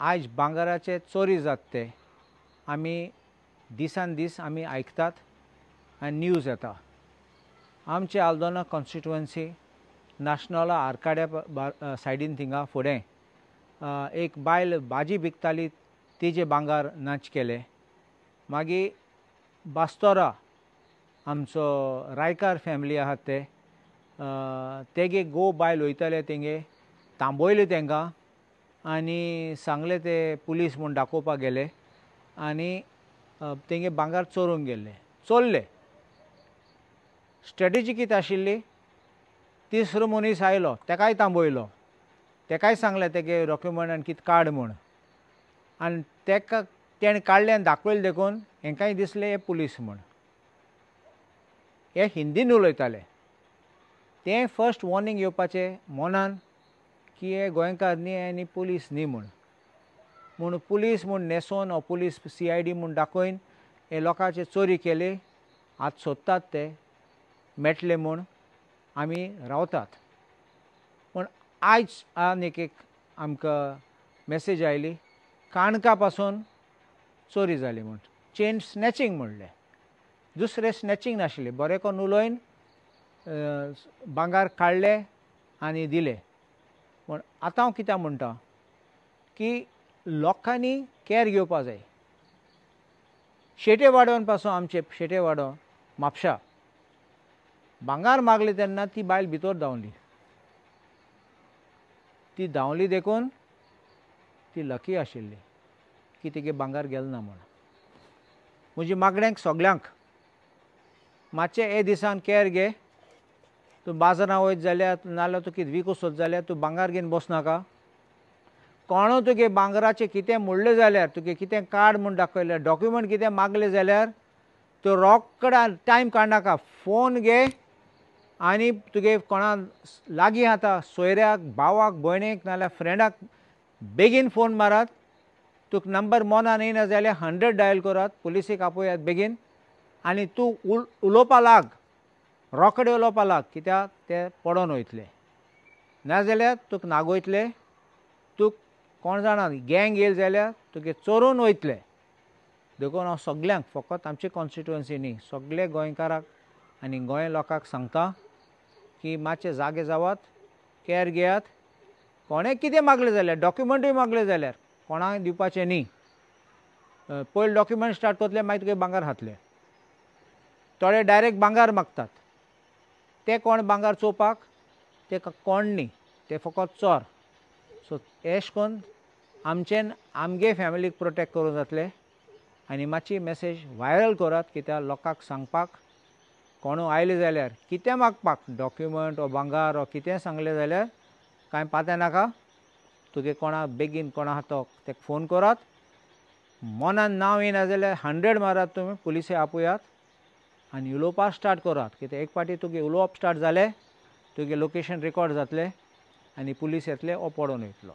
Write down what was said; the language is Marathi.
आज भांगराचे चोरी जाते आमी दिसान दीस आमी आयकतात आनी न्यूज येता। आमचे आल्दोना कॉन्स्टिट्युएन्सी नॅशनला आर्काड्या सायडीन थिंगा फुडें एक बायल भाजी विकताली तिजे भांगर नाच केले। मागीर बास्तोरा आमचो रायकार फॅमिली आहात ते तेगे गो बायल वयताले तेंगे थांबयले तेंकां आनी सांगले ते पुलीस म्हूण दाखोवपाक गेले आनी तेंगे भांगर चोरूंक गेल्ले चोरले। स्ट्रेटेजी कितें आशिल्ली तिसरो मनीस आयलो तेकाय थांबयलो तेकाय सांगलें तेगे डॉक्युमेंट आनी कितें काड म्हूण आनी तेका तेणें काडलें आनी दाखयलें देखून हेंकाय दिसलें हे पुलीस म्हूण। हे हिंदीन उलयताले। तें फर्स्ट वॉर्निंग येवपाचें मनान की हे गोंयकार न्ही आनी पुलीस न्ही म्हूण पुलीस म्हूण न्हेसोवन पुलीस CID म्हूण दाखयन हे लोकांचे चोरी केली। आतां सोदतात ते मेळटले म्हूण आमी रावतात। पूण आयज आनीक एक आमकां मॅसेज आयली काणका पासून चोरी जाली म्हूण चेन स्नॅचिंग म्हणलें। दुसरें स्नॅचिंग नाशिल्लें बरें करून उलोवन भांगर काडलें आनी दिलें। पूण आतां हांव कितें म्हणटा की लोकांनी कॅर घेवपा जाय। शेटे वाडोवन पासून आमचे शेटे वाडो म्हापशा भांगर मागलें तेन्ना ती बायल भितर धांवली। ती धांवली देखून ती लकी आशिल्ली की तिगे भांगर गेलें ना म्हूण। म्हजी मागण्यांक सगल्यांक मातशें हे दिसान कॅर घे। तूं बाजारांत वयत जाल्यार नाजाल्यार तूं कितें विकूं सोद जाल्यार तूं भांगर घेवन बसनाका। कोणूय तुगे भांगराचें कितें म्हणलें जाल्यार तुगे कितें काड म्हूण दाखयल्यार डॉक्युमेंट कितें मागलें जाल्यार तूं रोखडा टायम काडनाका फोन घे आनी तुगे कोणा लागीं आतां सोयऱ्याक भावाक भयणीक नाजाल्यार फ्रेंडाक बेगीन फोन मारात। तुका नंबर मोनान येयना जाल्यार 100 डायल करात पुलिसेक आपयात बेगीन आनी तूं उलोवपा लाग रोखडें उलोवपा लाग कित्याक ते पडोन वयतले नाजाल्यार तुका नागयतले। तुका कोण जाणा गँग येयले जाल्यार तुगे चोरून वयतले। देखून हांव सगल्यांक फकत आमचे कॉन्स्टिट्युएन्सी न्ही सगळे गोंयकाराक आनी गोंय लोकांक सांगता की मातशे जागे जावात कॅर घेयात। कोणें कितें मागलें जाल्यार डॉक्युमेंटूय मागलें जाल्यार कोणाक दिवपाचें न्ही। पयलीं डॉक्युमेंट स्टार्ट करतले मागीर तुगे भांगर खातले। थोडे डायरेक्ट भांगर मागतात ते कोण भांगर चोवपाक ते कोण न्ही ते फकत चोर। सो एश कोन्न आमचें आमगे फॅमिलीक प्रोटेक्ट करूं जातलें आनी मातशी मॅसेज व्हायरल करात कित्याक लोकांक सांगपाक कोणू आयले जाल्यार कितें मागपाक डॉक्युमेंट वा भांगर वा कितें सांगलें जाल्यार कांय पातय नाका। तुगे कोणा बेगीन कोणा आहा तो ताका फोन करात मोनान नांव येयना जाल्यार 100 मारात तुमी पुलिसे आपयात आनी उलोवपाक स्टार्ट करात कित्याक एक पाटी तुगे उलोवप स्टार्ट जालें तुगे लोकेशन रेकॉर्ड जातलें आनी पुलीस येतले वो पडोन वयतलो।